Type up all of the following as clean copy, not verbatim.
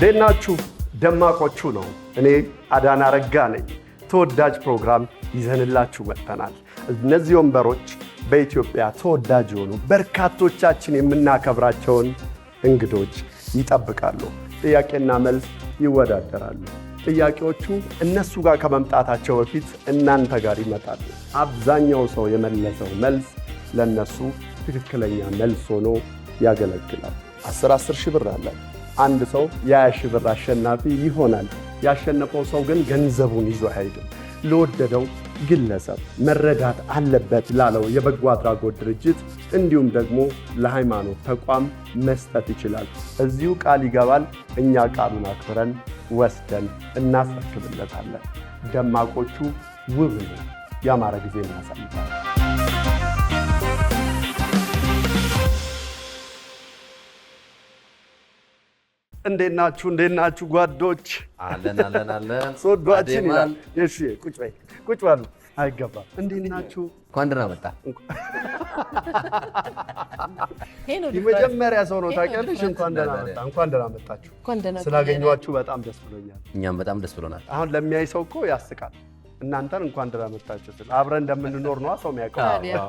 እንዴት ናችሁ? ደማቆቹ ነው። እኔ አዳና ረጋ ነኝ። ተወዳጅ ፕሮግራም ይዘንላችሁ መጥተናል። እነዚህ ወንበሮች በኢትዮጵያ ተወዳጅ የሆኑ በርካቶቻችን የምናከብራቸውን እንግዶች ይጠብቃሉ። ጥያቄና መልስ ይወዳደራሉ። ጥያቄዎቹ እነሱ ጋር ከመምጣታቸው በፊት እናንተ ጋር ይመጣሉ። አብዛኛው ሰው የመለሰው መልስ ለነሱ ትክክለኛ መልስ ሆኖ ያገለግላል። 10 ሺህ ብር አለ። አንድ ሰው የ20 ሺህ ብር አሸናፊ ይሆናል። ያሸነፈው ሰው ግን ገንዘቡን ይዞ አይሄድም። ለወደደው ግለሰብ መረዳት አለበት ላለው የበጎ አድራጎት ድርጅት እንዲሁም ደግሞ ለሃይማኖት ተቋም መስጠት ይችላል። እዚሁ ቃል ይገባል። እኛ ቃሉን አክብረን ወስደን እናስረክብለታለን። ደማቆቹ ውብ ነው። ያማረ ጊዜ እናሳልፋለን። እንዴት ናችሁ ጓዶች? አለን ሶዷችን ይላል። እሺ ቁጭ በሉ። አይገባም። እንዴት ናችሁ? እንኳን ደህና መጣ። የመጀመሪያ ሰው ነው ታውቂያለሽ። እንኳን ደህና መጣችሁ። ስላገኘኋችሁ በጣም ደስ ብሎኛል። እኛም በጣም ደስ ብሎናል። አሁን ለሚያይ ሰው እኮ ያስቃል። እናንተን እንኳን ደህና መጣችሁ ስል አብረን እንደምንኖር ነው ሰው የሚያውቀው።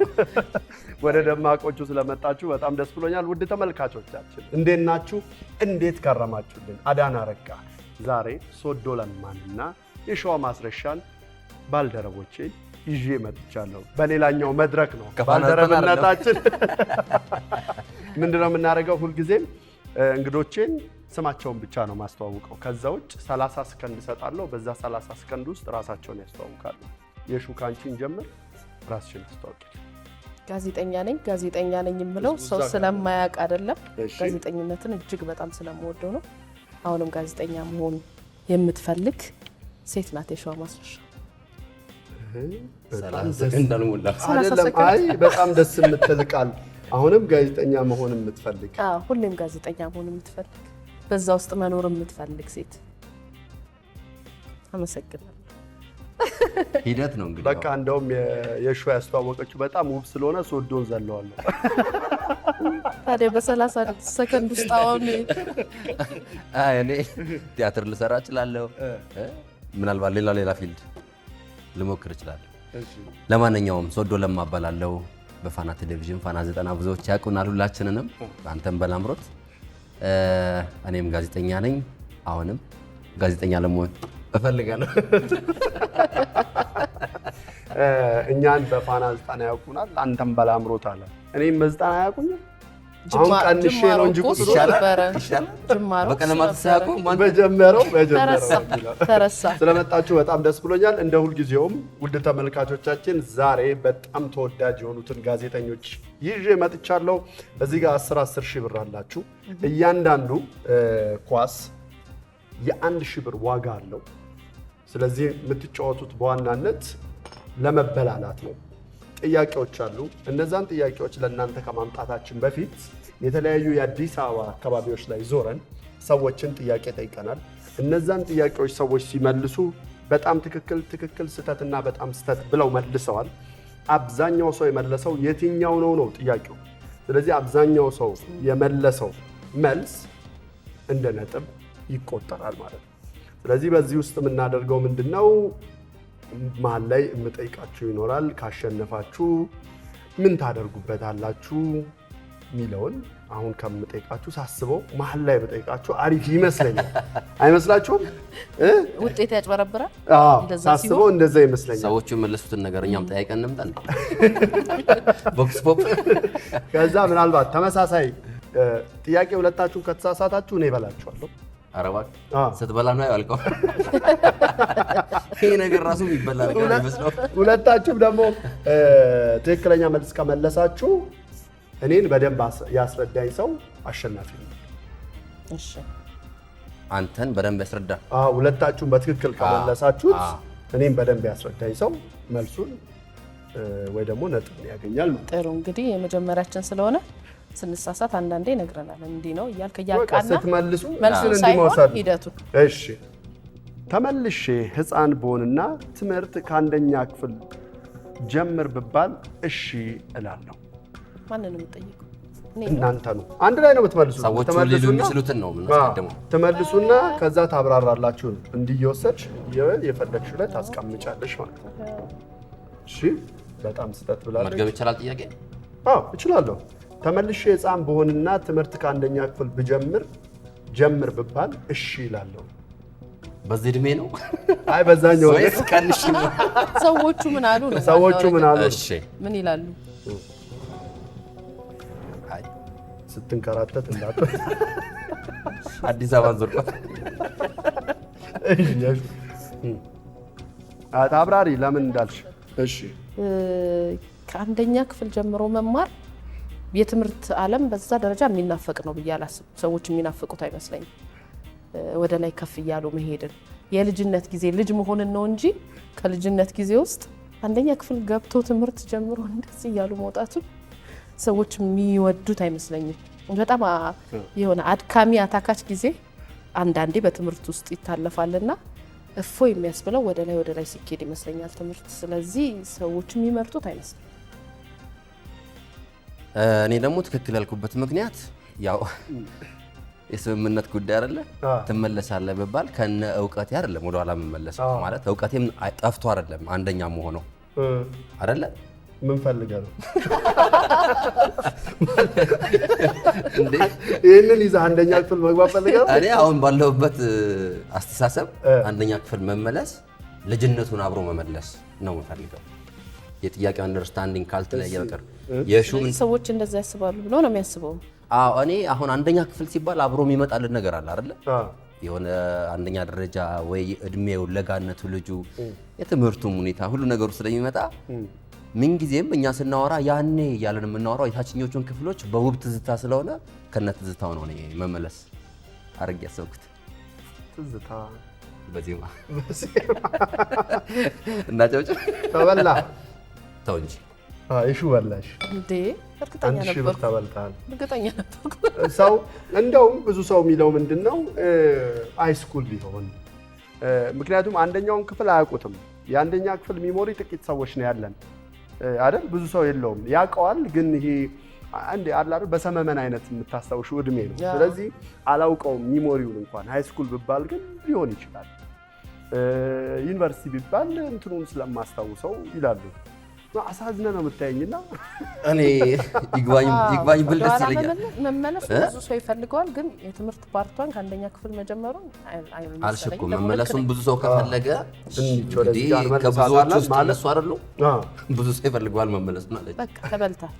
ወደ ደማቆቹ ስለመጣችሁ በጣም ደስ ብሎኛል። ውድ ተመልካቾቻችን እንዴት ናችሁ? እንዴት ከረማችሁልን? አዳና ረጋ ዛሬ ሶዶ ለማንና የሸዋ ማስረሻን ባልደረቦቼ ይዤ መጥቻለሁ። በሌላኛው መድረክ ነው ባልደረብነታችን። ምንድነው የምናደርገው? ሁልጊዜም እንግዶቼን ስማቸውን ብቻ ነው ማስተዋውቀው። ከዛ ውጭ 30 ሰከንድ እሰጣለሁ። በዛ 30 ሰከንድ ውስጥ ራሳቸውን ያስተዋውቃሉ። የሹ ካንቺን ጀምር፣ ራስሽን አስተዋውቂ። ጋዜጠኛ ነኝ የምለው ሰው ስለማያውቅ አይደለም። ጋዜጠኝነትን እጅግ በጣም ስለምወደው ነው። አሁንም ጋዜጠኛ መሆን የምትፈልግ ሴት ናት የሸዋ ማስረሻ። በጣም ደስ የምትል ቃል። አሁንም ጋዜጠኛ መሆን የምትፈልግ፣ ሁሌም ጋዜጠኛ መሆን የምትፈልግ፣ በዛ ውስጥ መኖር የምትፈልግ ሴት። አመሰግናለሁ። ሂደት ነው እንግዲህ። በቃ እንደውም የሹ ያስተዋወቀችው በጣም ውብ ስለሆነ ሶዶን ዘለዋለሁ። ታዲያ በ30 ሰከንድ ውስጥ አሁን እኔ ቲያትር ልሰራ እችላለሁ። ምናልባት ሌላ ፊልድ ልሞክር እችላለሁ። ለማንኛውም ሶዶ ለማ እባላለሁ። በፋና ቴሌቪዥን ፋና 90 ብዙዎች ያውቁናል ሁላችንንም፣ አንተም በላምሮት። እኔም ጋዜጠኛ ነኝ። አሁንም ጋዜጠኛ ለመሆን እፈልጋለሁ። እኛን በፋና 90 ያውቁናል፣ አንተም በላምሮት አለ። እኔም በ90 ያውቁኛል። አሁን ቀንሼ ነው እንጂ ቁጥሩ በቀለማት ሳያውቁ በጀመረው ተረሳ። ስለመጣችሁ በጣም ደስ ብሎኛል። እንደ ሁልጊዜውም ውድ ተመልካቾቻችን ዛሬ በጣም ተወዳጅ የሆኑትን ጋዜጠኞች ይዤ መጥቻለሁ። እዚህ ጋር 10 ሺህ ብር አላችሁ። እያንዳንዱ ኳስ የ1 ሺህ ብር ዋጋ አለው። ስለዚህ የምትጫወቱት በዋናነት ለመበላላት ነው። ጥያቄዎች አሉ። እነዛን ጥያቄዎች ለእናንተ ከማምጣታችን በፊት የተለያዩ የአዲስ አበባ አካባቢዎች ላይ ዞረን ሰዎችን ጥያቄ ጠይቀናል። እነዛን ጥያቄዎች ሰዎች ሲመልሱ በጣም ትክክል፣ ስህተትና በጣም ስህተት ብለው መልሰዋል። አብዛኛው ሰው የመለሰው የትኛው ነው ጥያቄው። ስለዚህ አብዛኛው ሰው የመለሰው መልስ እንደ ነጥብ ይቆጠራል ማለት ነው። ስለዚህ በዚህ ውስጥ የምናደርገው ምንድነው? መሀል ላይ የምጠይቃችሁ ይኖራል። ካሸነፋችሁ ምን ታደርጉበታላችሁ የሚለውን አሁን ከምጠይቃችሁ ሳስበው መሀል ላይ በጠይቃችሁ አሪፍ ይመስለኛል። አይመስላችሁም? ውጤት ያጭበረብራል። ሳስበው እንደዛ ይመስለኛል። ሰዎቹ የመለሱትን ነገር እኛም ጠያቀን እንምጣን። ቦክስ ፖፕ። ከዛ ምናልባት ተመሳሳይ ጥያቄ ሁለታችሁም ከተሳሳታችሁ እኔ እበላችኋለሁ። አረባክ ስትበላ ነው ያልከው። ይሄ ነገር ራሱ የሚበላ ነገር አይመስለው። ሁለታችሁም ደግሞ ትክክለኛ መልስ ከመለሳችሁ እኔን በደንብ ያስረዳኝ ሰው አሸናፊ ነው። እሺ፣ አንተን በደንብ ያስረዳ። ሁለታችሁም በትክክል ከመለሳችሁት እኔን በደንብ ያስረዳኝ ሰው መልሱን ወይ ደግሞ ነጥብ ያገኛል ማለት ነው። ጥሩ፣ እንግዲህ የመጀመሪያችን ስለሆነ ስንሳሳት አንዳንዴ ይነግረናል። እንዲህ ነው እያልክ እያቃና ስትመልሱ መልሱን ሳይሆን ሂደቱ። እሺ፣ ተመልሼ ሕፃን ብሆንና ትምህርት ከአንደኛ ክፍል ጀምር ብባል እሺ እላለሁ። ማንን ነው የምጠይቀው? እናንተ ነው አንድ ላይ ነው የምትመልሱት። ሰዎቹ ሊሉ የሚችሉትን ነው የምናስቀድመው። ትመልሱና ከዛ ታብራራላችሁ። እንዲየወሰድሽ የፈለግሽው ላይ ታስቀምጫለሽ ማለት ነው። እሺ በጣም ስህተት ብላለች። መድገም ይቻላል ጥያቄ? አዎ እችላለሁ። ተመልሼ ሕፃን በሆንና ትምህርት ከአንደኛ ክፍል ጀምር ብባል እሺ ይላለሁ። በዚህ እድሜ ነው? አይ በዛኛው ወይስ ቀንሽ ነው? ሰዎቹ ምን አሉ ነው? ሰዎቹ ምን አሉ? እሺ ምን ይላሉ? አይ ስትንከራተት እንዳት አዲስ አበባ ዞርኩት። አብራሪ ለምን እንዳልሽ። እሺ ከአንደኛ ክፍል ጀምሮ መማር የትምህርት ዓለም በዛ ደረጃ የሚናፈቅ ነው ብዬ አላስብም። ሰዎች የሚናፍቁት አይመስለኝም። ወደ ላይ ከፍ እያሉ መሄድን የልጅነት ጊዜ ልጅ መሆንን ነው እንጂ ከልጅነት ጊዜ ውስጥ አንደኛ ክፍል ገብቶ ትምህርት ጀምሮ እንደዚህ እያሉ መውጣቱ ሰዎች የሚወዱት አይመስለኝም። በጣም የሆነ አድካሚ አታካች ጊዜ አንዳንዴ በትምህርት ውስጥ ይታለፋልና እፎ የሚያስብለው ወደ ላይ ሲኬድ ይመስለኛል ትምህርት። ስለዚህ ሰዎች የሚመርጡት አይመስለኝም። እኔ ደግሞ ትክክል ያልኩበት ምክንያት ያው የስምምነት ጉዳይ አይደለ? ትመለሳለህ ብባል ከነ እውቀቴ አይደለም ወደ ኋላ የምመለሰው። ማለት እውቀቴም ጠፍቶ አይደለም አንደኛ መሆነው አይደለ? ምን ፈልገህ ነው እንዴ? ይሄንን ይዘህ አንደኛ ክፍል መግባት ፈልገህ ነው? እኔ አሁን ባለሁበት አስተሳሰብ አንደኛ ክፍል መመለስ ልጅነቱን አብሮ መመለስ ነው የምፈልገው። የጥያቄው አንደርስታንዲንግ ካልተለየ በቀር የሹም ሰዎች እንደዛ ያስባሉ ብሎ ነው የሚያስበው። አዎ እኔ አሁን አንደኛ ክፍል ሲባል አብሮ የሚመጣልን ነገር አለ አይደለ? የሆነ አንደኛ ደረጃ ወይ እድሜው ለጋነቱ ልጁ የትምህርቱም ሁኔታ ሁሉ ነገሩ ስለሚመጣ ምን ጊዜም እኛ ስናወራ ያኔ እያለን የምናወራው የታችኞቹን ክፍሎች በውብ ትዝታ ስለሆነ ከነ ትዝታው ነው እኔ መመለስ አድርጌ ያሰብኩት። ትዝታ በዜማ እና ጨውጭ ተበላ ተው እንጂ እሹ በላሽ እንዴ? እርግጠኛ ነበርኩ። ተበልታል። እርግጠኛ ነበርኩ። ሰው እንደውም ብዙ ሰው የሚለው ምንድነው ሃይስኩል ቢሆን፣ ምክንያቱም አንደኛውን ክፍል አያውቁትም። የአንደኛ ክፍል ሚሞሪ ጥቂት ሰዎች ነው ያለን አይደል? ብዙ ሰው የለውም። ያውቀዋል ግን ይሄ አንድ አላር በሰመመን አይነት የምታስታውሽው እድሜ ነው። ስለዚህ አላውቀውም ሚሞሪውን እንኳን ሃይስኩል ቢባል ግን ሊሆን ይችላል። ዩኒቨርሲቲ ቢባል እንትኑን ስለማስታውሰው ይላሉ። አሳዝነ ነው የምታየኝና እኔ ይግባኝ ብል ደስ ይለኛል። መመለስ ብዙ ሰው ይፈልገዋል፣ ግን የትምህርት ፓርቷን ከአንደኛ ክፍል መጀመሩ አልሽ እኮ መመለሱን ብዙ ሰው ከፈለገ እንግዲህ ከብዙዎቹ ውስጥ እነሱ አይደሉ ብዙ ሰው ይፈልገዋል መመለስ ማለት በቃ ተበልታል።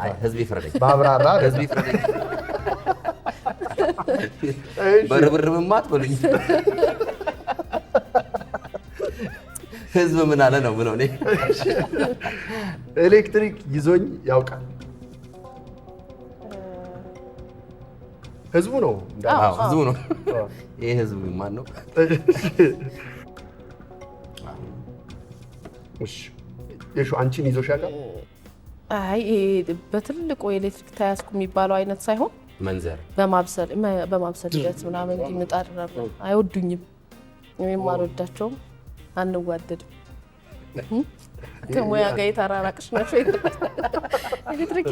አይ ህዝብ ይፍረደኝ፣ ባብራራ ህዝብ ይፍረደኝ። በርብርብማ አትበሉኝ። ህዝብ ምን አለ ነው ምነው? እኔ ኤሌክትሪክ ይዞኝ ያውቃል። ህዝቡ ነው ህዝቡ ነው። ይሄ ህዝብ ማን ነው? እሺ የሹ አንቺን ይዞሽ ያውቃል? አይ በትልቁ ኤሌክትሪክ ተያዝኩ የሚባለው አይነት ሳይሆን መንዘር በማብሰል ሂደት ምናምን ምጣድ ነበር። አይወዱኝም፣ እኔም አልወዳቸውም። አንዋደድም። ከሙያ ጋር የተራራቅሽ ናቸው። ኤሌክትሪክ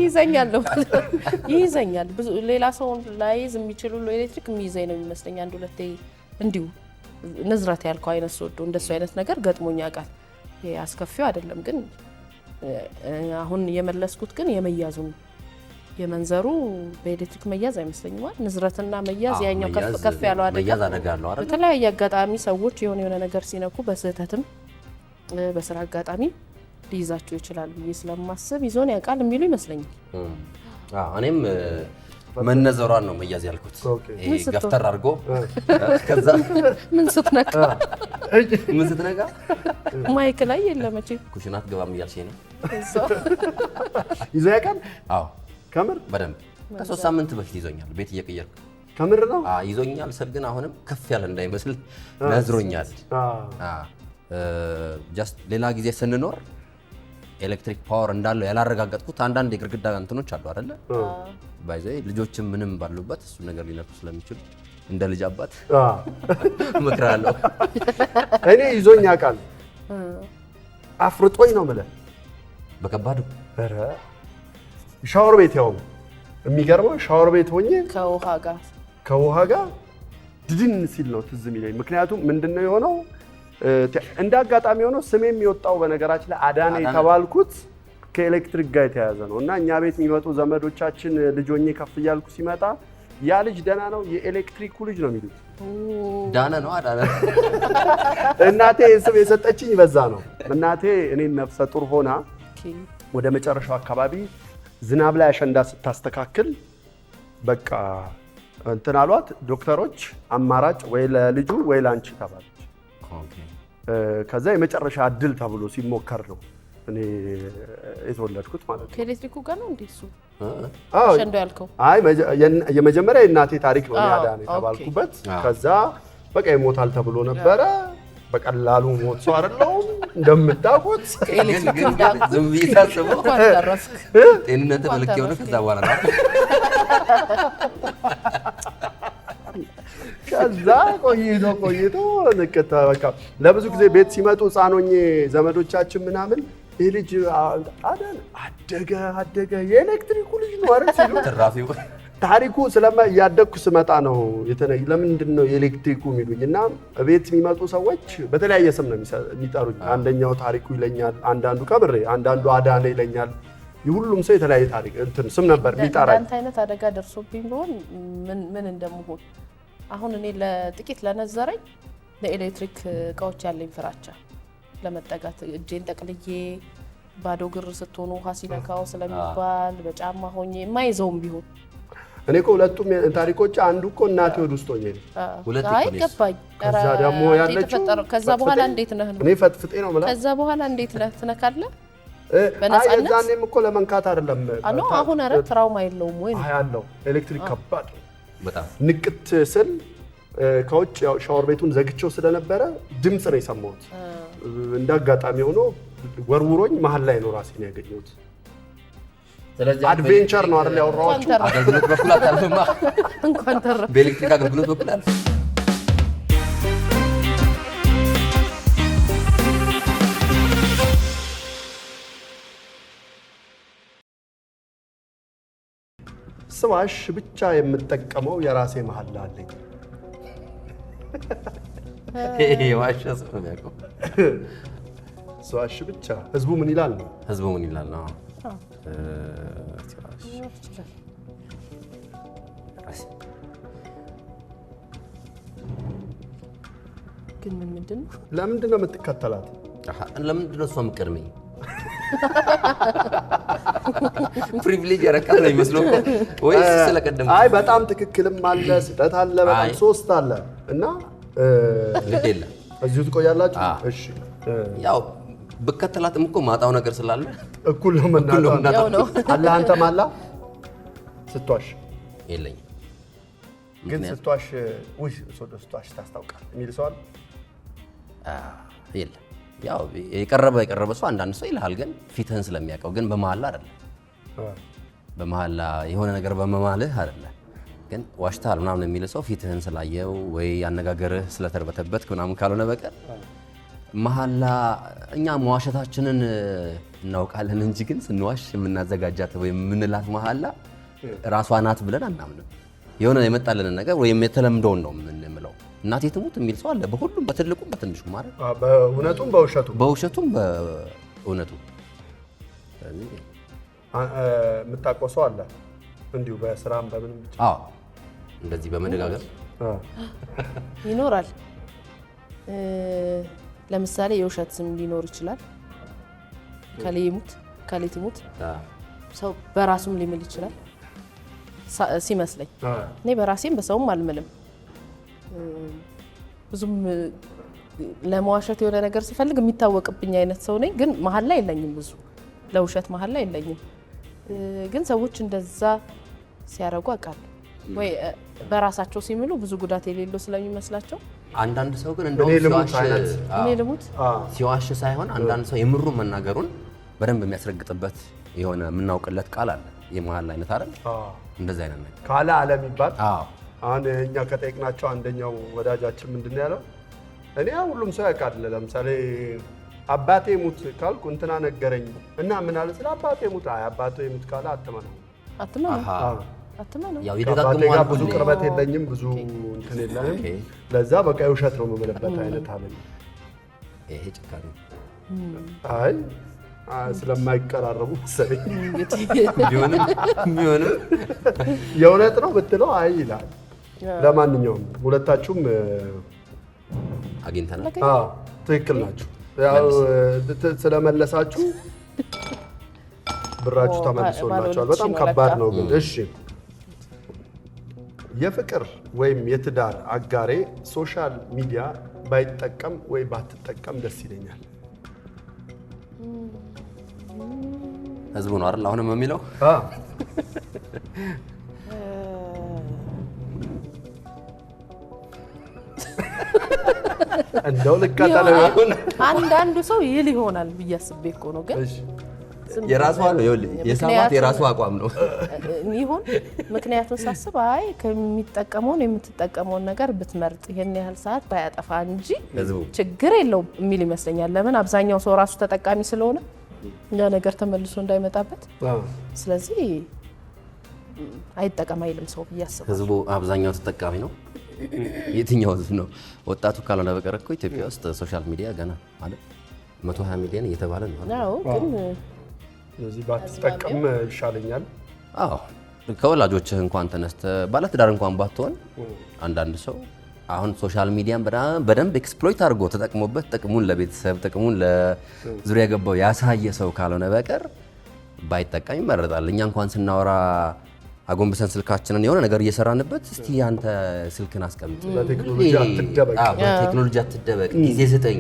ይዘኛል ብዙ ሌላ ሰው ላይዝ የሚችሉ ኤሌክትሪክ የሚይዘኝ ነው የሚመስለኝ። አንድ ሁለቴ እንዲሁ ንዝረት ያልከው አይነት ስወዶ እንደሱ አይነት ነገር ገጥሞኝ ያውቃል። ይሄ አስከፊው አይደለም ግን አሁን የመለስኩት ግን የመያዙን የመንዘሩ በኤሌክትሪክ መያዝ አይመስለኝም። ንዝረትና መያዝ ያኛው ከፍ ያለው አደጋ። በተለያየ አጋጣሚ ሰዎች የሆነ ነገር ሲነኩ በስህተትም በስራ አጋጣሚ ሊይዛቸው ይችላል ብዬ ስለማስብ ይዞን ያውቃል የሚሉ ይመስለኛል። እኔም መነዘሯን ነው መያዝ ያልኩት። ይሄ ገፍተር አድርጎ ከዛ ምን ስትነካ ማይክ ላይ የለም መቼም ኩሽና አትገባም እያልሽኝ ነው። ይዞ ያውቃል? አዎ ከምር በደንብ ከ3 ሳምንት በፊት ይዞኛል። ቤት እየቀየርኩ ከምር ነው ይዞኛል ስል ግን አሁንም ከፍ ያለ እንዳይመስል ነዝሮኛል። ጀስት ሌላ ጊዜ ስንኖር ኤሌክትሪክ ፓወር እንዳለው ያላረጋገጥኩት አንዳንድ የግድግዳ እንትኖች አሉ አይደለ? ባይዘ ልጆችም ምንም ባሉበት እሱ ነገር ሊነቱ ስለሚችሉ እንደ ልጅ አባት እመክራለሁ። እኔ ይዞኝ ያውቃል። አፍርጦኝ ነው የምልህ በከባዱ። ኧረ ሻወር ቤት ያው የሚገርመው ሻወር ቤት ሆኜ ከውሃ ጋር ድድን ሲል ነው ትዝ የሚለኝ። ምክንያቱም ምንድነው የሆነው እንደ አጋጣሚ የሆነው ስሜ የሚወጣው በነገራችን ላይ አዳነ የተባልኩት ከኤሌክትሪክ ጋር የተያያዘ ነው እና እኛ ቤት የሚመጡ ዘመዶቻችን ልጆኜ ከፍ እያልኩ ሲመጣ ያ ልጅ ደህና ነው የኤሌክትሪኩ ልጅ ነው የሚሉት። ዳነ ነው አዳነ። እናቴ ስም የሰጠችኝ በዛ ነው። እናቴ እኔን ነፍሰ ጡር ሆና ወደ መጨረሻው አካባቢ ዝናብ ላይ አሸንዳ ስታስተካክል በቃ እንትን አሏት ዶክተሮች፣ አማራጭ ወይ ለልጁ ወይ ለአንቺ ተባለች። ከዛ የመጨረሻ እድል ተብሎ ሲሞከር ነው እኔ የተወለድኩት ማለት ነው። ከኤሌክትሪኩ ጋር ነው እንዴ እሱ? ሸንዶ ያልከው? አይ የመጀመሪያ የእናቴ ታሪክ ነው ያዳነ የተባልኩበት። ከዛ በቃ ይሞታል ተብሎ ነበረ። በቀላሉ ሞት ሰው አይደለሁም እንደምታውቁት። ዝም ብዬ ሳስበው ጤንነት መልክ የሆነ ከዛ በኋላ ነው። ከዛ ቆይቶ ንቅት በቃ ለብዙ ጊዜ ቤት ሲመጡ ሕፃኖኜ ዘመዶቻችን ምናምን ይህ ልጅ አደገ የኤሌክትሪኩ ልጅ ነው አይደል ሲሉ ትራፊው ታሪኩ እያደግኩ ስመጣ ነው ለምንድን ነው የኤሌክትሪኩ የሚሉኝ። እና ቤት የሚመጡ ሰዎች በተለያየ ስም ነው የሚጠሩኝ። አንደኛው ታሪኩ ይለኛል፣ አንዳንዱ ቀብሬ፣ አንዳንዱ አዳነ ይለኛል። የሁሉም ሰው የተለያየ ታሪክ እንትን ስም ነበር የሚጠራኝ። አንተ አይነት አደጋ ደርሶብኝ ቢሆን ምን እንደምሆን አሁን እኔ ለጥቂት ለነዘረኝ ለኤሌክትሪክ እቃዎች ያለኝ ፍራቻ ለመጠጋት እጄን ጠቅልዬ ባዶ ግር ስትሆኑ ውሃ ሲነካው ስለሚባል በጫማ ሆኜ የማይዘውም ቢሆን እኔ እኮ ሁለቱም ታሪኮች አንዱ እኮ እናቴ ወደ ውስጥ ሆኜ ነው። አይ ገባኝ። ከዛ ደግሞ ያለችው ከዛ በኋላ እንዴት ነህ ነው እኔ ፈጥፍጤ ነው ማለት ከዛ በኋላ እንዴት ነህ ትነካለህ? በነፃነት እዛኔም እኮ ለመንካት አይደለም አሁን ኧረ ትራውማ የለውም ወይ? አይ አለው። ኤሌክትሪክ ከባድ በጣም ንቅት ስል ከውጭ ሻወር ቤቱን ዘግቼው ስለነበረ ድምፅ ነው የሰማሁት። እንዳጋጣሚ ሆኖ ወርውሮኝ መሀል ላይ ነው ራሴን ያገኘሁት። ስለዚህ አድቬንቸር ነው አይደል ያወራኋችሁ። አገልግሎት በኩል አታልፍማ እንኳን ተረፈ። በኤሌክትሪክ አገልግሎት በኩል አልፍ። ስዋሽ ብቻ የምጠቀመው የራሴ መሐላ አለኝ። ዋሽ ነው የሚያውቀው። ስዋሽ ብቻ ህዝቡ ምን ይላል ነው? ህዝቡ ምን ይላል ነው? ግን ምንድን ነው? ለምንድን ነው የምትከተላት? ለምንድን ነው እሷ የምትቀድመኝ? ፕሪቪሌጅ ያረካት ነው የሚመስለው ወይስ ስለቀደምኩ? አይ በጣም ትክክልም አለ ስህተት አለ፣ በጣም ሶስት አለ እና ግድ የለም እዚሁ ትቆያላችሁ። እሺ ያው ብከተላትም እኮ ማጣው ነገር ስላለ እኩል ነው መናጣው ነው። አለ አንተ ማላ ስትዋሽ የለኝም። ግን ስትዋሽ ወይ ስትዋሽ ታስታውቃል የሚል ሰው አለ? የለም። ያው የቀረበ ሰው አንዳንድ ሰው ይልሃል፣ ግን ፊትህን ስለሚያውቀው። ግን በመሐላ አይደለም፣ በመሐላ የሆነ ነገር በመማልህ አይደለም። ግን ዋሽታል ምናምን የሚል ሰው ፊትህን ስላየው ወይ አነጋገርህ ስለተርበተበት ምናምን ካልሆነ በቀር መሐላ እኛ መዋሸታችንን እናውቃለን እንጂ ግን ስንዋሽ የምናዘጋጃት ወይ የምንላት መሐላ ራሷ ናት ብለን አናምንም። የሆነ የመጣልንን ነገር ወይም የተለምደውን ነው የምንምለው። እናቴ ትሙት የሚል ሰው አለ፣ በሁሉም በትልቁም በትንሹ ማለት በእውነቱም በውሸቱም በእውነቱ የምታውቀው ሰው አለ እንዲሁ በስራም በምንም ብቻ? አዎ እንደዚህ በመደጋገም ይኖራል። ለምሳሌ የውሸት ስም ሊኖር ይችላል። ከሌ ትሙት ሰው በራሱም ሊምል ይችላል ሲመስለኝ። እኔ በራሴም በሰውም አልምልም። ብዙም ለመዋሸት የሆነ ነገር ስፈልግ የሚታወቅብኝ አይነት ሰው ነኝ። ግን መሀል ላይ የለኝም፣ ብዙ ለውሸት መሀል ላይ የለኝም። ግን ሰዎች እንደዛ ሲያደርጉ አውቃለሁ። ወይ በራሳቸው ሲምሉ ብዙ ጉዳት የሌለው ስለሚመስላቸው። አንዳንድ ሰው ግን እንደውም ሲዋሽ ሳይሆን አንዳንድ ሰው የምሩን መናገሩን በደንብ የሚያስረግጥበት የሆነ የምናውቅለት ቃል አለ። የመሀል አይነት አይደል? እንደዛ አይነት ነገር ካለ ዓለም ይባል። አሁን እኛ ከጠየቅናቸው አንደኛው ወዳጃችን ምንድን ነው ያለው? እኔ ሁሉም ሰው ያውቃል። ለምሳሌ አባቴ ሙት ካልኩ እንትና ነገረኝ እና ምን አለ ስለ አባቴ ሙት። አይ አባቴ ሙት ካለ አትመነው አትመኑ አሃ አትመኑ። ያው ከአባቴ ይደጋግመዋል ጋር ብዙ ሁሌ። ቅርበት የለኝም፣ ብዙ እንትን የለንም። ኦኬ። ለዛ በቃ የውሸት ነው የምምልበት አይነት አለኝ። ይሄ ጭካኔ አይ ስለማይቀራረቡ መሰለኝ ቢሆንም የእውነት ነው ብትለው አይ ይላል። ለማንኛውም ሁለታችሁም አግኝተናል። ትክክል ናችሁ። ያው ስለመለሳችሁ ብራችሁ ተመልሶላችኋል። በጣም ከባድ ነው ግን። እሺ የፍቅር ወይም የትዳር አጋሬ ሶሻል ሚዲያ ባይጠቀም ወይ ባትጠቀም ደስ ይለኛል። ህዝቡ ነው አይደል አሁንም የሚለው? እንደው ልቀጠለ አንዳንዱ ሰው ይል ይሆናል ብዬ አስቤ እኮ ነው። ግን የራሷ ነው የሳባት የራሷ አቋም ነው ይሁን። ምክንያቱም ሳስብ አይ ከሚጠቀመውን የምትጠቀመውን ነገር ብትመርጥ ይሄን ያህል ሰዓት ባያጠፋ እንጂ ችግር የለውም የሚል ይመስለኛል። ለምን አብዛኛው ሰው ራሱ ተጠቃሚ ስለሆነ ያ ነገር ተመልሶ እንዳይመጣበት። ስለዚህ አይጠቀም አይልም ሰው ብዬ አስባለሁ። ህዝቡ አብዛኛው ተጠቃሚ ነው። የትኛው ህዝብ ነው? ወጣቱ ካልሆነ በቀር እኮ ኢትዮጵያ ውስጥ ሶሻል ሚዲያ ገና ማለት 120 ሚሊዮን እየተባለ ነው። አዎ ግን ስለዚህ ባትጠቀም ይሻለኛል። አዎ ከወላጆችህ እንኳን ተነስተ ባለትዳር እንኳን ባትሆን አንዳንድ ሰው አሁን ሶሻል ሚዲያን በደንብ ኤክስፕሎይት አድርጎ ተጠቅሞበት ጥቅሙን ለቤተሰብ ጥቅሙን ለዙሪያ ገባው ያሳየ ሰው ካልሆነ በቀር ባይጠቀም ይመረጣል። እኛ እንኳን ስናወራ አጎንብሰን ስልካችንን የሆነ ነገር እየሰራንበት እስቲ ያንተ ስልክን አስቀምጥ፣ በቴክኖሎጂ አትደበቅ፣ ጊዜ ስጠኝ፣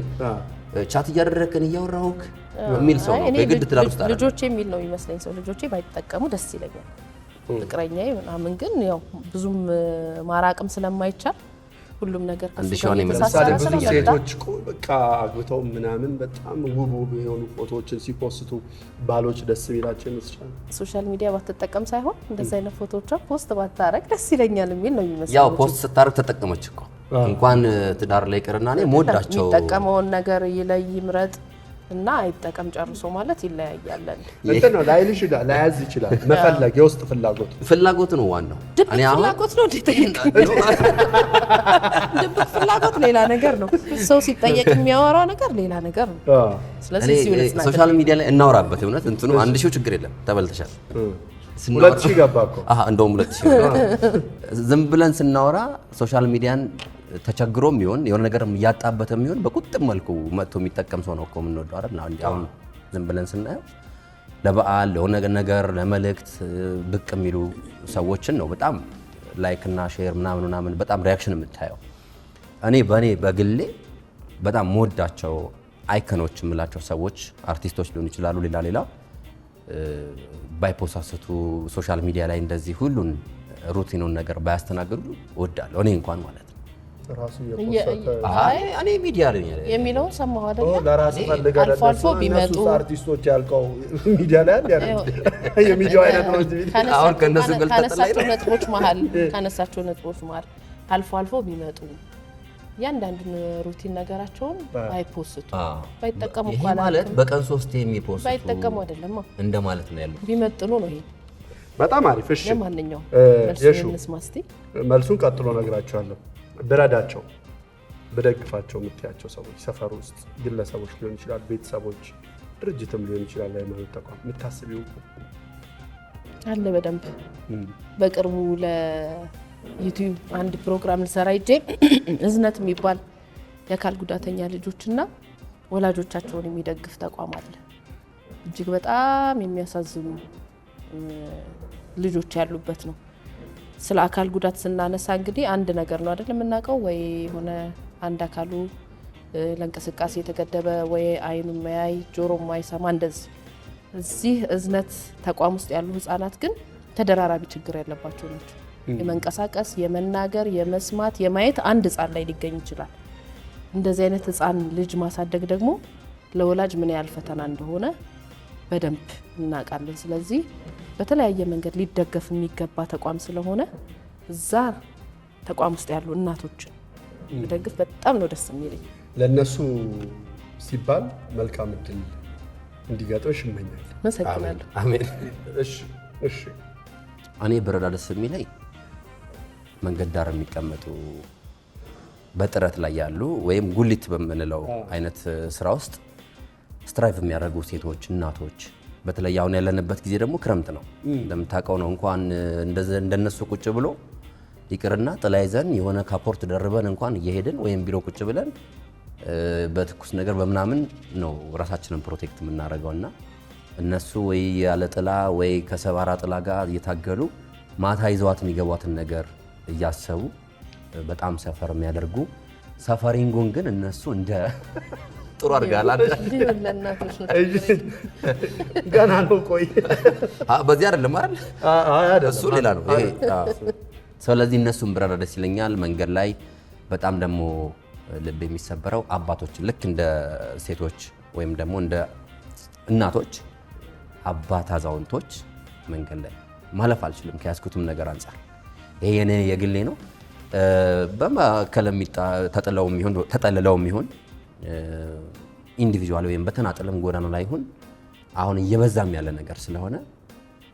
ቻት እያደረግን እያወራሁክ የሚል ሰው ነው። በግድ ትዳር ውስጥ አይደለም ልጆቼ የሚል ነው የሚመስለኝ ሰው። ልጆቼ ባይጠቀሙ ደስ ይለኛል። ፍቅረኛዬ ምናምን ግን ያው ብዙም ማራቅም ስለማይቻል ሁሉም ነገር ለምሳሌ ብዙ ሴቶች በቃ አግብተው ምናምን በጣም ውብ የሆኑ ፎቶዎችን ሲፖስቱ ባሎች ደስ የሚላቸው ይመስላል። ሶሻል ሚዲያ ባትጠቀም ሳይሆን እንደዚህ አይነት ፎቶዎቿን ፖስት ባታረግ ደስ ይለኛል የሚል ነው የሚመስለው። ያው ፖስት ስታረግ ተጠቀመች እኮ እንኳን ትዳር ላይ ቅርና እኔ ሞዳቸው የሚጠቀመውን ነገር ይለይ ይምረጥ እና አይጠቀም ጨርሶ ማለት ይለያያል። እንትን ነው ላይልሽ ይችላል፣ ላያዝ ይችላል። መፈለግ የውስጥ ፍላጎት ነው ዋናው። እኔ አሁን ፍላጎት ነው ድብቅ ፍላጎት ሌላ ነገር ነው። ሰው ሲጠየቅ የሚያወራው ነገር ሌላ ነገር ነው። ስለዚህ ሶሻል ሚዲያ ላይ እናወራበት እውነት እንትኑ 1000 ችግር የለም ተበልተሻል። 2000 ገባ እኮ እንደውም 2000 ዝም ብለን ስናወራ ሶሻል ሚዲያን ተቸግሮም ይሁን የሆነ ነገር ያጣበተም ይሁን በቁጥብ መልኩ መጥቶ የሚጠቀም ሰው ነው እኮ የምንወደው አይደል? አሁን ዝም ብለን ስናየው ለበዓል ለሆነ ነገር ለመልእክት ብቅ የሚሉ ሰዎችን ነው በጣም ላይክ እና ሼር ምናምን በጣም ሪያክሽን የምታየው። እኔ በግሌ በጣም መወዳቸው አይከኖች የምላቸው ሰዎች አርቲስቶች ሊሆኑ ይችላሉ፣ ሌላ ባይፖሳስቱ ሶሻል ሚዲያ ላይ እንደዚህ ሁሉን ሩቲኑን ነገር ባያስተናግዱ እወዳለሁ እኔ እንኳን ማለት ነው። እኔ ሚዲያ ላይ የሚለውን ሰማሁ አይደል? ለራስ ፈልገህ አልፎ ቢመጡ አርቲስቶች ያልከው ሚዲያ ላይ አይደል? የሚዲያው አይነት ነው እንጂ አሁን ከነሱ ካነሳቸው ነጥቦች መሀል አልፎ ቢመጡ ያንዳንዱን ሩቲን ነገራቸውን ባይፖስቱ ባይጠቀሙ ማለት በቀን 3 የሚፖስቱ ባይጠቀሙ አይደለም እንደማለት ነው ያለው። ቢመጥኑ ነው ይሄ። በጣም አሪፍ። እሺ ለማንኛውም መልሱን ቀጥሎ ነግራቸዋለሁ። ብረዳቸው ብደግፋቸው የምትያቸው ሰዎች ሰፈር ውስጥ ግለሰቦች ሊሆን ይችላል፣ ቤተሰቦች፣ ድርጅትም ሊሆን ይችላል፣ ሃይማኖት ተቋም የምታስቢው አለ በደንብ። በቅርቡ ለዩቲዩብ አንድ ፕሮግራም ልሰራ ሄጄ እዝነት የሚባል የአካል ጉዳተኛ ልጆችና ወላጆቻቸውን የሚደግፍ ተቋም አለ። እጅግ በጣም የሚያሳዝኑ ልጆች ያሉበት ነው። ስለ አካል ጉዳት ስናነሳ እንግዲህ አንድ ነገር ነው አይደል የምናውቀው፣ ወይ የሆነ አንድ አካሉ ለእንቅስቃሴ የተገደበ ወይ አይኑ ማያይ ጆሮ ማይሰማ እንደዚህ። እዚህ እዝነት ተቋም ውስጥ ያሉ ህፃናት ግን ተደራራቢ ችግር ያለባቸው ናቸው። የመንቀሳቀስ፣ የመናገር፣ የመስማት፣ የማየት አንድ ህፃን ላይ ሊገኝ ይችላል። እንደዚህ አይነት ህፃን ልጅ ማሳደግ ደግሞ ለወላጅ ምን ያህል ፈተና እንደሆነ በደንብ እናውቃለን። ስለዚህ በተለያየ መንገድ ሊደገፍ የሚገባ ተቋም ስለሆነ እዛ ተቋም ውስጥ ያሉ እናቶችን ደግፍ በጣም ነው ደስ የሚለኝ። ለነሱ ሲባል መልካም እድል እንዲገጥምሽ እመኛለሁ። መሰግናለሁ። አሜን። እሺ እኔ ብረዳ ደስ የሚለኝ መንገድ ዳር የሚቀመጡ በጥረት ላይ ያሉ ወይም ጉሊት በምንለው አይነት ስራ ውስጥ ስትራይቭ የሚያደርጉ ሴቶች፣ እናቶች በተለይ አሁን ያለንበት ጊዜ ደግሞ ክረምት ነው እንደምታውቀው ነው። እንኳን እንደነሱ ቁጭ ብሎ ይቅርና ጥላ ይዘን የሆነ ካፖርት ደርበን እንኳን እየሄድን ወይም ቢሮ ቁጭ ብለን በትኩስ ነገር በምናምን ነው ራሳችንን ፕሮቴክት የምናደርገውና እነሱ ወይ ያለ ጥላ ወይ ከሰባራ ጥላ ጋር እየታገሉ ማታ ይዘዋት የሚገቧትን ነገር እያሰቡ በጣም ሰፈር የሚያደርጉ ሰፈሪንጉን ግን እነሱ እንደ ጥሩ አድርጋላ ገና ነው። ቆይ በዚህ አይደለም አይደል? እሱ ሌላ ነው ይሄ። ስለዚህ እነሱን ብረዳ ደስ ይለኛል። መንገድ ላይ በጣም ደግሞ ልብ የሚሰበረው አባቶችን ልክ እንደ ሴቶች ወይም ደግሞ እንደ እናቶች አባት አዛውንቶች መንገድ ላይ ማለፍ አልችልም ከያዝኩትም ነገር አንጻር። ይሄ የኔ የግሌ ነው። በማከለም ተጠልለውም ይሁን ኢንዲቪጁዋል ወይም በተናጠለም ጎዳና ላይ ይሁን አሁን እየበዛም ያለ ነገር ስለሆነ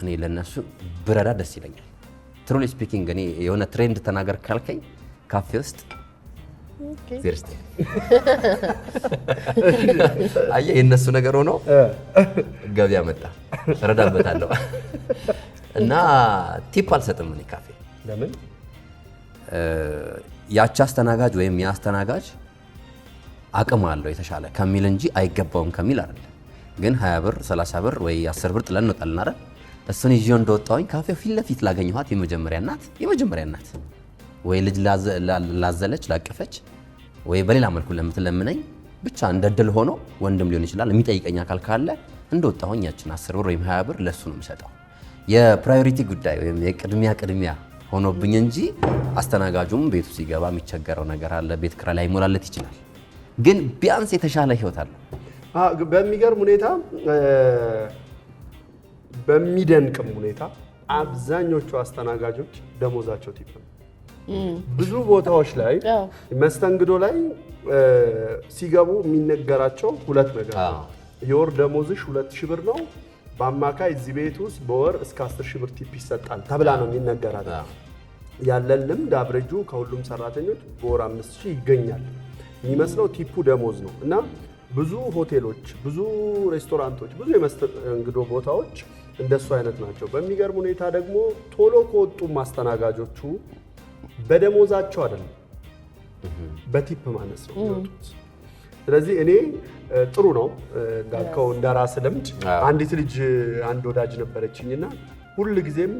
እኔ ለነሱ ብረዳ ደስ ይለኛል። ትሩሊ ስፒኪንግ እኔ የሆነ ትሬንድ ተናገር ካልከኝ ካፌ ውስጥ ዜርስቴ አየ የነሱ ነገር ሆኖ ገበያ መጣ እረዳበታለሁ እና ቲፕ አልሰጥም እኔ ካፌ። ለምን? ያቺ አስተናጋጅ ወይም ያስተናጋጅ አቅም አለው የተሻለ ከሚል እንጂ አይገባውም ከሚል አይደለም። ግን 20 ብር 30 ብር ወይ 10 ብር ጥለን እንወጣለን አይደል? እሱን ይዤ እንደወጣሁኝ ካፌው ፊት ለፊት ላገኘኋት የመጀመሪያ እናት ወይ ልጅ ላዘለች ላቀፈች ወይ በሌላ መልኩ ለምትለምነኝ ብቻ እንደ ድል ሆኖ ወንድም ሊሆን ይችላል የሚጠይቀኝ አካል ካለ እንደወጣሁኝ ያችን 10 ብር ወይም 20 ብር ለሱ ነው የምሰጠው። የፕራዮሪቲ ጉዳይ ወይም የቅድሚያ ሆኖብኝ እንጂ አስተናጋጁም ቤቱ ሲገባ የሚቸገረው ነገር አለ። ቤት ኪራይ ላይ ሞላለት ይችላል። ግን ቢያንስ የተሻለ ህይወት አለ። በሚገርም ሁኔታ በሚደንቅም ሁኔታ አብዛኞቹ አስተናጋጆች ደሞዛቸው ቲፕ ነው። ብዙ ቦታዎች ላይ መስተንግዶ ላይ ሲገቡ የሚነገራቸው ሁለት ነገር ነው። የወር ደሞዝሽ 2000 ብር ነው፣ በአማካይ እዚህ ቤት ውስጥ በወር እስከ 10000 ብር ቲፕ ይሰጣል ተብላ ነው የሚነገራት። ያለን ልምድ አብሬጁ ከሁሉም ሰራተኞች በወር 5000 ይገኛል የሚመስለው ቲፑ ደሞዝ ነው። እና ብዙ ሆቴሎች፣ ብዙ ሬስቶራንቶች፣ ብዙ የመስተንግዶ ቦታዎች እንደሱ አይነት ናቸው። በሚገርም ሁኔታ ደግሞ ቶሎ ከወጡ ማስተናጋጆቹ በደሞዛቸው አይደለም በቲፕ ማነስ ነው የሚወጡት። ስለዚህ እኔ ጥሩ ነው እንዳልከው እንደራስ ልምድ አንዲት ልጅ አንድ ወዳጅ ነበረችኝና ሁሉ ጊዜም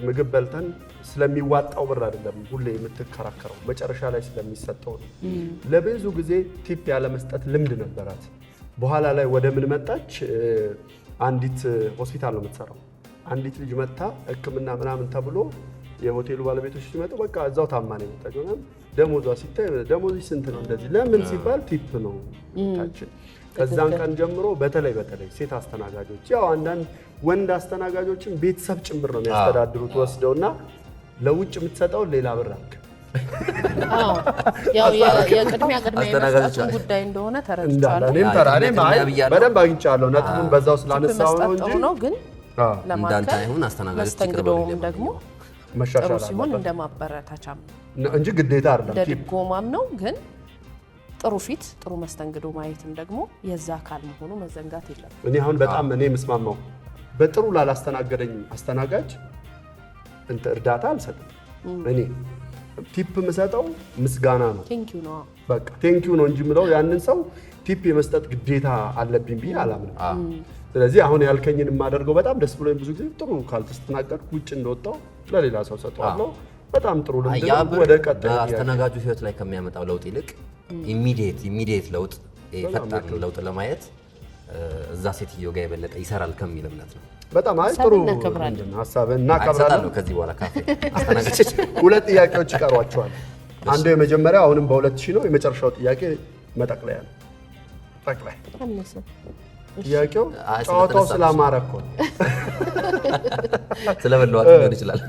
ምግብ በልተን ስለሚዋጣው ብር አይደለም ሁሌ የምትከራከረው መጨረሻ ላይ ስለሚሰጠው ነው። ለብዙ ጊዜ ቲፕ ያለ መስጠት ልምድ ነበራት። በኋላ ላይ ወደ ምን መጣች? አንዲት ሆስፒታል ነው የምትሰራው። አንዲት ልጅ መጣ ሕክምና ምናምን ተብሎ የሆቴሉ ባለቤቶች ሲመጡ በቃ እዛው ታማኝ ነው። ደሞዟ ሲታይ ደሞዝሽ ስንት ነው? እንደዚህ ለምን ሲባል ቲፕ ነው ታችን። ከዛን ቀን ጀምሮ በተለይ ሴት አስተናጋጆች ያው አንዳንድ ወንድ አስተናጋጆችን ቤተሰብ ጭምር ነው የሚያስተዳድሩት ወስደውና ለውጭ የምትሰጠው ሌላ ብር አልክ። ያው የቅድሚያ የመስጠቱን ጉዳይ እንደሆነ ተረድቻለሁ። እኔም በደንብ አግኝቻለሁ። ነጥቡን በዛው ስላነሳው ነው እንጂ ነው ግን እንዳንተ አይሁን አስተናጋጆች መስተንግዶም ደግሞ መሻሻል ጥሩ ሲሆን እንደማበረታቻም እንጂ ግዴታ አይደለም። ደግሞማም ነው ግን ጥሩ ፊት ጥሩ መስተንግዶ ማየትም ደግሞ የዛ አካል መሆኑ መዘንጋት የለም። እኔ አሁን በጣም እኔ የምስማማው በጥሩ ላላስተናገደኝ አስተናጋጅ እንተ እርዳታ አልሰጥም። እኔ ቲፕ የምሰጠው ምስጋና ነው። ቴንኪው ነው በቃ ቴንኪው ነው እንጂ የምለው ያንን ሰው ቲፕ የመስጠት ግዴታ አለብኝ ብዬ አላምንም። ስለዚህ አሁን ያልከኝን የማደርገው በጣም ደስ ብሎኝ ብዙ ጊዜ ጥሩ ካልተስተናገድኩ ውጭ እንደወጣው ለሌላ ሰው ሰጠዋለሁ። በጣም ጥሩ ልምድ ወደ ቀጣይ አስተናጋጁ ህይወት ላይ ከሚያመጣው ለውጥ ይልቅ ኢሚዲየት ለውጥ ፈጣን ለውጥ ለማየት እዛ ሴትዮ ጋር የበለጠ ይሰራል ከሚል እምነት ነው። በጣም አይ ጥሩ ሀሳብ እናከብራለን። ከዚህ በኋላ ካፌ አስተናጋጆች ሁለት ጥያቄዎች ይቀሯቸዋል። አንዱ የመጀመሪያው አሁንም በ2000 ነው። የመጨረሻው ጥያቄ መጠቅለያ ነው። ጠቅላይ ጥያቄው ጨዋታው ስላማረ እኮ ነው። ስለበለዋት ሊሆን ይችላል።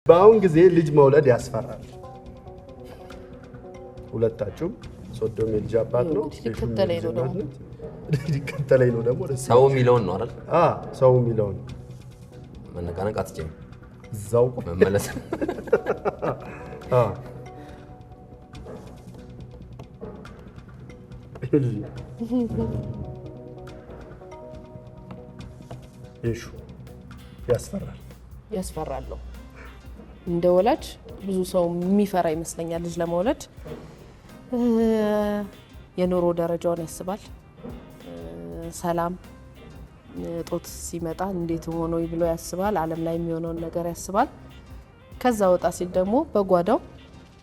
በአሁን ጊዜ ልጅ መውለድ ያስፈራል። ሁለታችሁም ሶዶም የልጅ አባት ነው። ሊከተለኝ ነው ደግሞ ሊከተለኝ ነው ደግሞ ሰው የሚለውን ነው አይደል? ሰው የሚለውን መነቃነቅ አትችይም። እዛው መመለስ እሺ ያስፈራል። እንደ ወላጅ ብዙ ሰው የሚፈራ ይመስለኛል ልጅ ለመውለድ። የኑሮ ደረጃውን ያስባል። ሰላም ጦት ሲመጣ እንዴት ሆኖ ብሎ ያስባል። ዓለም ላይ የሚሆነውን ነገር ያስባል። ከዛ ወጣ ሲል ደግሞ በጓዳው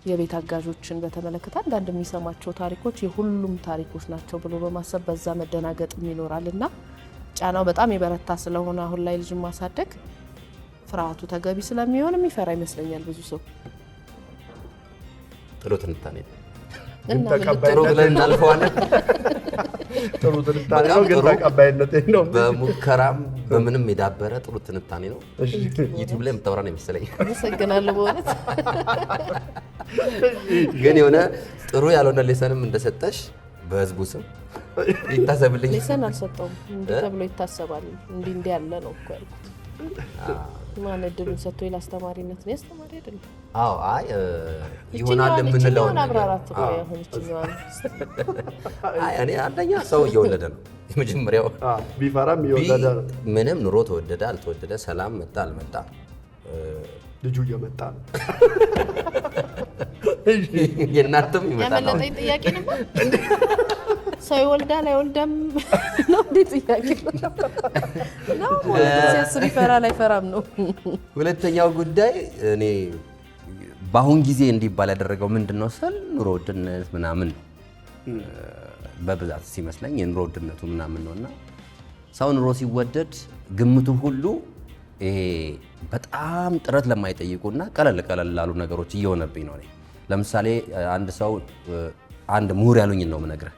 የቤት አጋዦችን በተመለከተ አንዳንድ የሚሰማቸው ታሪኮች የሁሉም ታሪኮች ናቸው ብሎ በማሰብ በዛ መደናገጥም ይኖራልና ጫናው በጣም የበረታ ስለሆነ አሁን ላይ ልጅ ማሳደግ ፍርሃቱ ተገቢ ስለሚሆን የሚፈራ ይመስለኛል ብዙ ሰው። ጥሩ ትንታኔ ግን ጥሩ ተቀባይነት ብለን እናልፈዋለን። ጥሩ ትንታኔ ነው፣ ግን ተቀባይነት ነው። በሙከራም በምንም የዳበረ ጥሩ ትንታኔ ነው። እሺ ዩቲዩብ ላይ የምታወራ ነው የመሰለኝ። አመሰግናለሁ በእውነት። ግን የሆነ ጥሩ ያልሆነ ሌሰንም እንደሰጠሽ በህዝቡ ስም ይታሰብልኝ። ሌሰን አልሰጠውም። እንዲህ ተብሎ ይታሰባል። እንዲህ ያለ ነው እኮ ያልኩት። ማን እድሉን ሰጥቶ ለአስተማሪነት ነው? አስተማሪ አይደለም። አዎ አይ ይሆናል የምንለው ነው። አብራራት ነው ያሁን ይችላል። አይ እኔ አንደኛ ሰው እየወለደ ነው የመጀመሪያው። ቢፈራም እየወለደ ነው። ምንም ኑሮ ተወደደ አልተወደደ፣ ሰላም መጣ አልመጣ ልጁ እየመጣ ነው። የእናንተም ይመጣል። ያመለጠኝ ጥያቄ ነበር። ሰው ይወልዳል አይወልዳም ነው እንዴ ጥያቄ ነው? ሲያስብ ይፈራል አይፈራም ነው። ሁለተኛው ጉዳይ እኔ በአሁን ጊዜ እንዲባል ያደረገው ምንድነው ስል ኑሮ ውድነት ምናምን በብዛት ሲመስለኝ የኑሮ ውድነቱ ምናምን ነውና ሰው ኑሮ ሲወደድ ግምቱ ሁሉ ይሄ በጣም ጥረት ለማይጠይቁና ቀለል ላሉ ነገሮች እየሆነብኝ ነው። ለምሳሌ አንድ ሰው አንድ ምሁር ያሉኝ ነው የምነግርህ።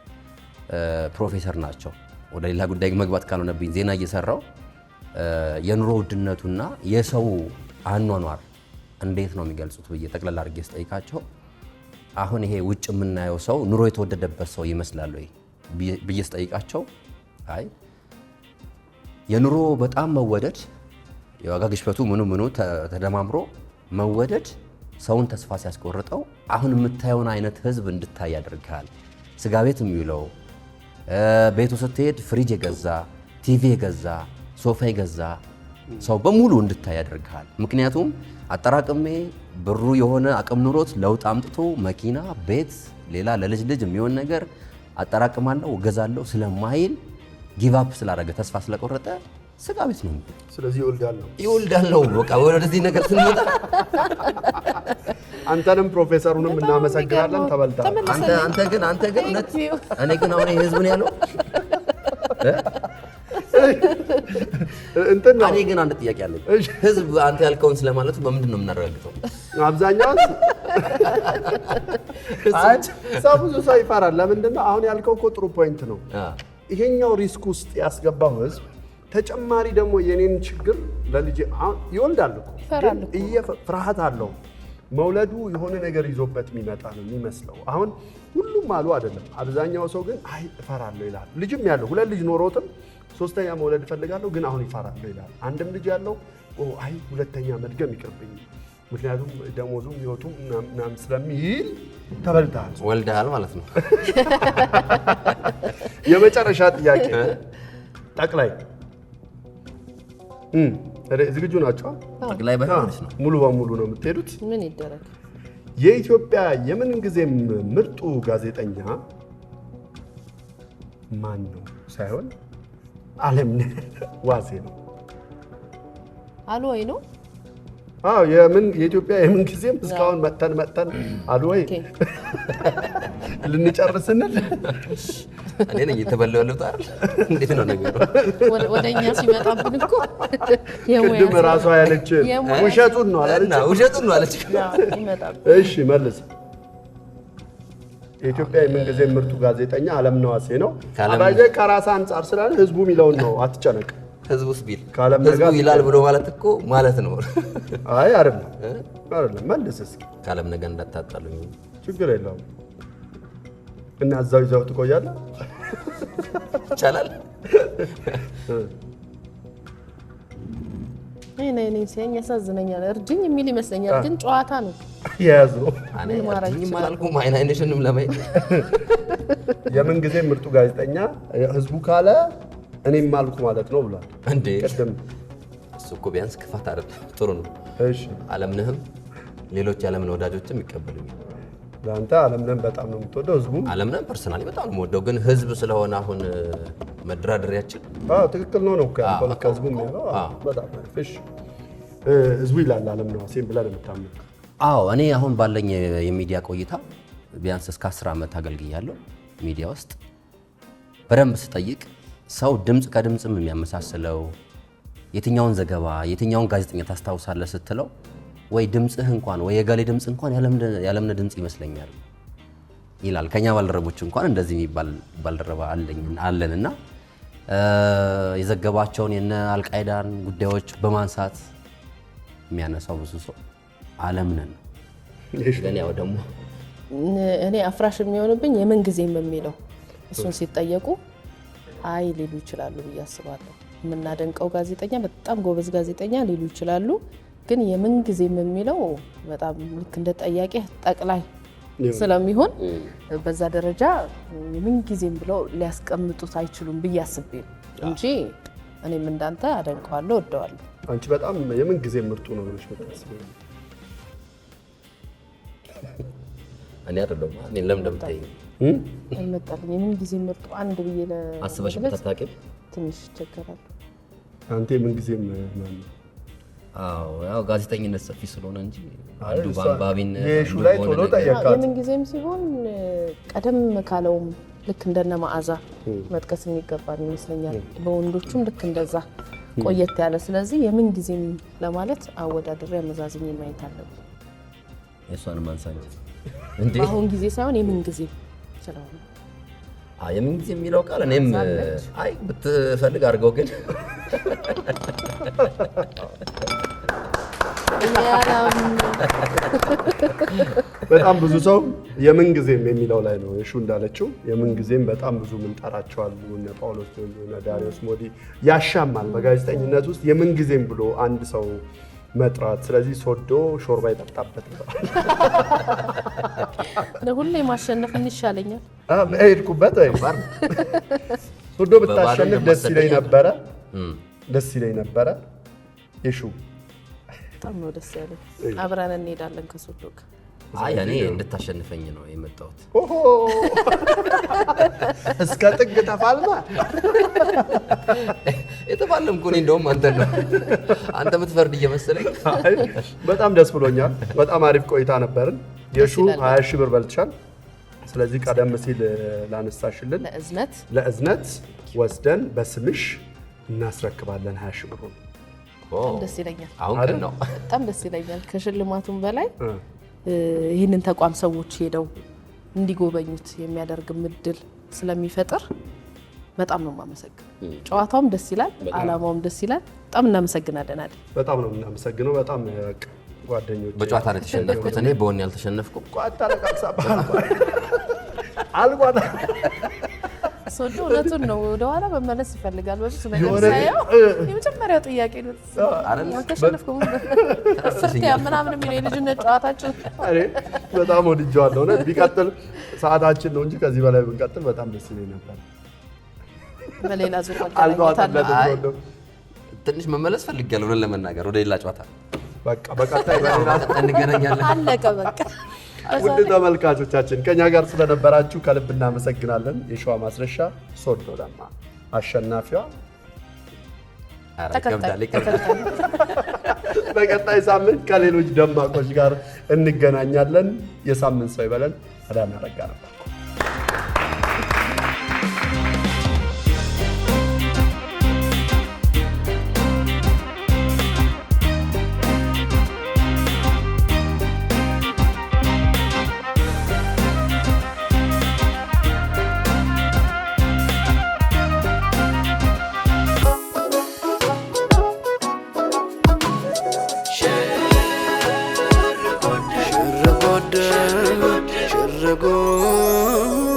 ፕሮፌሰር ናቸው። ወደ ሌላ ጉዳይ መግባት ካልሆነብኝ ዜና እየሰራው የኑሮ ውድነቱና የሰው አኗኗር እንዴት ነው የሚገልጹት ብዬ ጠቅላላ አድርጌ ስጠይቃቸው አሁን ይሄ ውጭ የምናየው ሰው ኑሮ የተወደደበት ሰው ይመስላል ወይ ብዬ ስጠይቃቸው አይ የኑሮ በጣም መወደድ የዋጋ ግሽበቱ ምኑ ተደማምሮ መወደድ ሰውን ተስፋ ሲያስቆርጠው አሁን የምታየውን አይነት ህዝብ እንድታይ ያደርጋል። ስጋ ቤት የሚውለው ቤቱ ስትሄድ ፍሪጅ የገዛ ቲቪ የገዛ ሶፋ የገዛ ሰው በሙሉ እንድታይ ያደርጋል። ምክንያቱም አጠራቅሜ ብሩ የሆነ አቅም ኑሮት ለውጥ አምጥቶ መኪና፣ ቤት፣ ሌላ ለልጅ ልጅ የሚሆን ነገር አጠራቅማለሁ እገዛለሁ ስለማይል ጊቭ አፕ ስላደረገ ተስፋ ስለቆረጠ ስጋ ቤት ነው። ስለዚህ ይወልዳለሁ። በቃ ወደዚህ ነገር ስንመጣ አንተንም ፕሮፌሰሩንም እናመሰግናለን። ተበልተሃል። አንተ ግን እውነት እኔ ግን አሁን ህዝብ ነው ያለው እንትን ነው። እኔ ግን አንድ ጥያቄ አለኝ። ህዝብ አንተ ያልከውን ስለማለቱ በምንድን ነው የምናረጋግጠው? አብዛኛው ሰው ብዙ ሰው ይፈራል። ለምንድን ነው አሁን ያልከው እኮ ጥሩ ፖይንት ነው። ይሄኛው ሪስክ ውስጥ ያስገባው ህዝብ ተጨማሪ ደግሞ የኔን ችግር ለልጄ ይወልዳል እኮ ፍርሃት አለው። መውለዱ የሆነ ነገር ይዞበት የሚመጣ ነው የሚመስለው። አሁን ሁሉም አሉ አይደለም። አብዛኛው ሰው ግን አይ እፈራለሁ ይላል። ልጅም ያለው ሁለት ልጅ ኖሮትም ሶስተኛ መውለድ እፈልጋለሁ ግን አሁን ይፈራለሁ ይላል። አንድም ልጅ ያለው አይ ሁለተኛ መድገም ይቅርብኝ ምክንያቱም ደሞዙም ህይወቱም ምናምን ስለሚል ተበልተሃል፣ ወልደሃል ማለት ነው። የመጨረሻ ጥያቄ ጠቅላይ ዝግጁ ናቸው? ጠቅላይ ባይሆንስ ነው ሙሉ በሙሉ ነው የምትሄዱት? ምን ይደረግ? የኢትዮጵያ የምንጊዜም ምርጡ ጋዜጠኛ ማን ነው ሳይሆን አለምነህ ዋሴ ነው። አሉ ወይ ነው? አዎ የኢትዮጵያ የምንጊዜም እስካሁን መተን አሉ ወይ ልንጨርስንል እኔ ነኝ የተበላሁት አይደል? እንዴት ነው ነገሩ? ወደኛ ሲመጣብን እኮ ቅድም ራሷ ያለች ውሸቱን ነው አለች። ይመጣል። እሺ መልስ። የኢትዮጵያ የምንጊዜም ምርጡ ጋዜጠኛ አለምነህ ዋሴ ነው። አባዬ ከራስ አንጻር ስላለ ህዝቡ የሚለውን ነው አትጨነቅ። ህዝቡስ ቢል ህዝቡ ይላል ብሎ ማለት እኮ ማለት ነው። አይ አይደለም መልስ እስኪ። ከአለምነህ ጋር እንዳታጣሉኝ። ችግር የለውም እና እዛው ይዘው ትቆያለህ? ይቻላል። እኔ ሲያኝ ያሳዝነኛል። እርጅኝ የሚል ይመስለኛል፣ ግን ጨዋታ ነው የያዘው። እኔ አላልኩም አይንሽንም ለማየት። የምን ጊዜ ምርጡ ጋዜጠኛ ህዝቡ ካለ እኔም አልኩ ማለት ነው ብሏል እንዴ። ቅድም እሱ እኮ ቢያንስ ክፋት አይደለም፣ ጥሩ ነው። እሺ አለምነህም ሌሎች የዓለምን ወዳጆችም ይቀበሉኛል። ለአንተ አለምነህም በጣም ነው የምትወደው፣ ህዝቡ አለምነህም ፐርሰናሊ በጣም ነው የምወደው፣ ግን ህዝብ ስለሆነ አሁን መደራደሪያችን ትክክል ነው ያልከው። በቃ ህዝቡ የሚያለው በጣም እሺ። ህዝቡ ይላል አለምነህ ዋሴን ብለህ ነው የምታምነው? አዎ እኔ አሁን ባለኝ የሚዲያ ቆይታ ቢያንስ እስከ 10 ዓመት አገልግያለሁ ሚዲያ ውስጥ። በደንብ ስጠይቅ ሰው ድምፅ ከድምፅም የሚያመሳስለው የትኛውን ዘገባ የትኛውን ጋዜጠኛ ታስታውሳለህ ስትለው ወይ ድምፅህ እንኳን ወይ የጋሌ ድምፅ እንኳን ያለምነህ ድምፅ ይመስለኛል ይላል። ከኛ ባልደረቦች እንኳን እንደዚህ የሚባል ባልደረባ አለንና የዘገባቸውን የነ አልቃይዳን ጉዳዮች በማንሳት የሚያነሳው ብዙ ሰው አለምነህ ነው። ግን ያው ደግሞ እኔ አፍራሽ የሚሆንብኝ የምን ጊዜም የሚለው እሱን ሲጠየቁ አይ ሊሉ ይችላሉ ብዬ አስባለሁ። የምናደንቀው ጋዜጠኛ በጣም ጎበዝ ጋዜጠኛ ሊሉ ይችላሉ፣ ግን የምን ጊዜም የሚለው በጣም ልክ እንደ ጠያቄ ጠቅላይ ስለሚሆን በዛ ደረጃ የምን ጊዜም ብለው ሊያስቀምጡት አይችሉም ብዬ አስቤ እንጂ እኔም እንዳንተ አደንቀዋለሁ፣ ወደዋለሁ። አንቺ በጣም የምን ጊዜ ምርጡ ነው ብለሽ የምታስበው? እኔ አይደለም እኔ ለምን እንደምትጠይቅ አልመጣልኝ። የምን ጊዜ ምርጡ አንድ ብዬ አስበሽ ብታታቂም ትንሽ ይቸገራል። አንተ የምን ጊዜ ማለት ነው? አዎ ያው ጋዜጠኝነት ሰፊ ስለሆነ እንጂ አንዱ ባንባቢን የሹ ላይ ቶሎ ጠየቃት። የምን ጊዜም ሲሆን ቀደም ካለውም ልክ እንደነ መዓዛ መጥቀስ የሚገባን ይመስለኛል። በወንዶቹም ልክ እንደዛ ቆየት ያለ። ስለዚህ የምን ጊዜም ለማለት አወዳድሬ አመዛዝኝ ማየት አለብን። የሷንም አንሳኝ እንዴ አሁን ጊዜ ሳይሆን የምን ጊዜ ስለሆነ የምን ጊዜ የሚለው ቃል እኔም አይ ብትፈልግ አድርገው፣ ግን በጣም ብዙ ሰው የምን ጊዜም የሚለው ላይ ነው። እሹ እንዳለችው የምን ጊዜም በጣም ብዙ ምንጠራቸው አሉ። እነ ጳውሎስ እነ ዳሪዮስ ሞዲ ያሻማል በጋዜጠኝነት ውስጥ የምን ጊዜም ብሎ አንድ ሰው መጥራት። ስለዚህ ሶዶ ሾርባ ይጠጣበት ነው። ሁሌ ማሸነፍ ይሻለኛል። ሄድኩበት ወይ ሶዶ ብታሸንፍ ደስ ይለኝ ነበረ። የሹ በጣም ነው ደስ ያለኝ። አብረን እንሄዳለን ከሶዶ ጋር። አይ እኔ እንድታሸንፈኝ ነው የመጣሁት። ኦሆ እስከ ጥግ ተፋልማ የተፋለምኩ እኔ እንደውም አንተ የምትፈርድ እየመሰለኝ። በጣም ደስ ብሎኛል። በጣም አሪፍ ቆይታ ነበርን። የሹ 20 ሺህ ብር በልተሻል። ስለዚህ ቀደም ሲል ላነሳሽልን ለእዝነት ወስደን በስምሽ እናስረክባለን 20 ሺህ ብሩን። ደስ ይለኛል። አሁን ግን ነው በጣም ደስ ይለኛል። ከሽልማቱም በላይ ይህንን ተቋም ሰዎች ሄደው እንዲጎበኙት የሚያደርግ እድል ስለሚፈጥር በጣም ነው የማመሰግነው። ጨዋታውም ደስ ይላል፣ አላማውም ደስ ይላል። በጣም እናመሰግናለን አይደል? በጣም ነው እናመሰግነው። በጣም ጓደኞች በጨዋታ ነው የተሸነፍኩት። እኔ በወኔ ያልተሸነፍኩም። አልቋታ ሶዶ እውነቱን ነው። ወደኋላ መመለስ ይፈልጋል። በብዙ ነገር ሳየው የመጀመሪያው ጥያቄ ነው አልተሸነፍኩም ፍርቲያ ምናምን የሚለው የልጅነት ጨዋታችን በጣም ወድጄዋለሁ። ቢቀጥል ሰዓታችን ነው እንጂ ከዚህ በላይ ብንቀጥል በጣም ደስ ይለኝ ነበር። በሌላ ዙር አልቋታለሁ። ትንሽ መመለስ ፈልጌያለሁ ለመናገር ወደ ሌላ ጨዋታ። በቃ በቀጣይ በሌላ እንገናኛለን። አለቀ በቃ። ውድ ተመልካቾቻችን ከኛ ጋር ስለነበራችሁ ከልብ እናመሰግናለን። የሸዋ ማስረሻ ሶዶ ለማ አሸናፊዋ። በቀጣይ ሳምንት ከሌሎች ደማቆች ጋር እንገናኛለን። የሳምንት ሰው ይበለን። አዳና ረጋ ነበር። Go